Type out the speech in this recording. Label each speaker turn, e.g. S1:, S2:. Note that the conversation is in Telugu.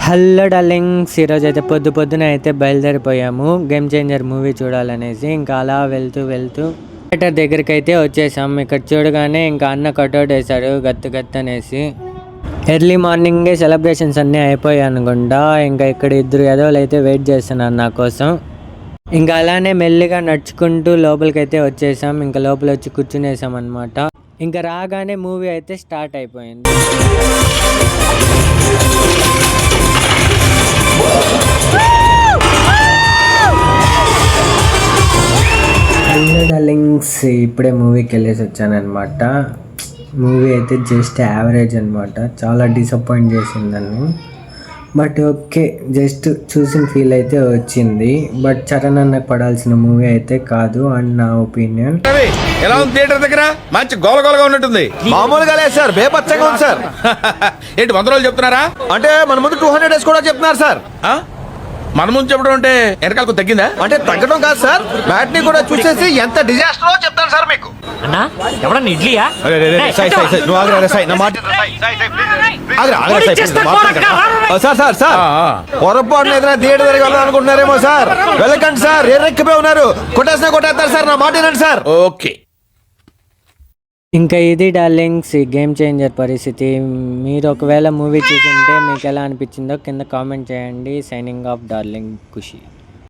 S1: హలో డార్లింగ్స్, ఈరోజు అయితే పొద్దున అయితే బయలుదేరిపోయాము గేమ్ చేంజర్ మూవీ చూడాలనేసి. ఇంకా అలా వెళ్తూ థియేటర్ దగ్గరికి అయితే వచ్చేసాం. ఇక్కడ చూడగానే ఇంకా అన్న కట్అవుట్ వేశాడు గత్తు అనేసి. ఎర్లీ మార్నింగే సెలబ్రేషన్స్ అన్నీ అయిపోయాయి అనుకుంటా. ఇంకా ఇక్కడ ఇద్దరు ఎదవలు అయితే వెయిట్ చేస్తున్నారు నా కోసం. ఇంకా అలానే మెల్లిగా నడుచుకుంటూ లోపలికైతే వచ్చేసాం. ఇంకా లోపల వచ్చి కూర్చునేసాం అనమాట. ఇంకా రాగానే మూవీ అయితే స్టార్ట్ అయిపోయింది. హలో డార్లింగ్స్, ఇప్పుడే మూవీకి వెళ్ళేసి వచ్చానమాట. మూవీ అయితే జస్ట్ యావరేజ్ అనమాట. చాలా డిసప్పాయింట్ చేసింది నన్ను. బట్ ఓకే, జస్ట్ చూసిన ఫీల్ అయితే వచ్చింది. బట్ చరణ్ అన్నకు పడాల్సిన మూవీ అయితే కాదు అని నా ఒపీనియన్.
S2: ఎలా ఉంది థియేటర్ దగ్గర? మంచి గోలగోలగా ఉన్నట్టుంది.
S3: మామూలుగా లేదు సార్, బేపచ్చంగా ఉంది సార్.
S2: ఏంటి 100 రోజులు చెప్తున్నారా?
S3: అంటే మన ముందు 200 డేస్ కూడా చెప్తున్నారు సార్.
S2: మన ముందు చెప్పడం అంటే వెనకాలకు తగ్గిందా?
S3: అంటే తగ్గడం కాదు సార్, మ్యాట్ని కూడా చూసేసి ఎంత డిజాస్టర్ చెప్తాను సార్ మీకు.
S4: అన్నా ఎవడన్నా ఇడ్లీయా?
S3: పొరపాటున ఏదైనా థియేటర్ దగ్గర వెళ్ళాలనుకుంటున్నారేమో సార్. వెళ్ళకండి సార్, ఎర్రెక్కిపోయి ఉన్నారు. కొట్టేస్తారు సార్, నా మాట వినండి సార్.
S2: ఓకే,
S1: ఇంకా ఇది డార్లింగ్స్ ఈ గేమ్ చేంజర్ పరిస్థితి. మీరు ఒకవేళ మూవీ చూసింటే మీకు ఎలా అనిపించిందో కింద కామెంట్ చేయండి. సైనింగ్ ఆఫ్ డార్లింగ్ ఖుషి.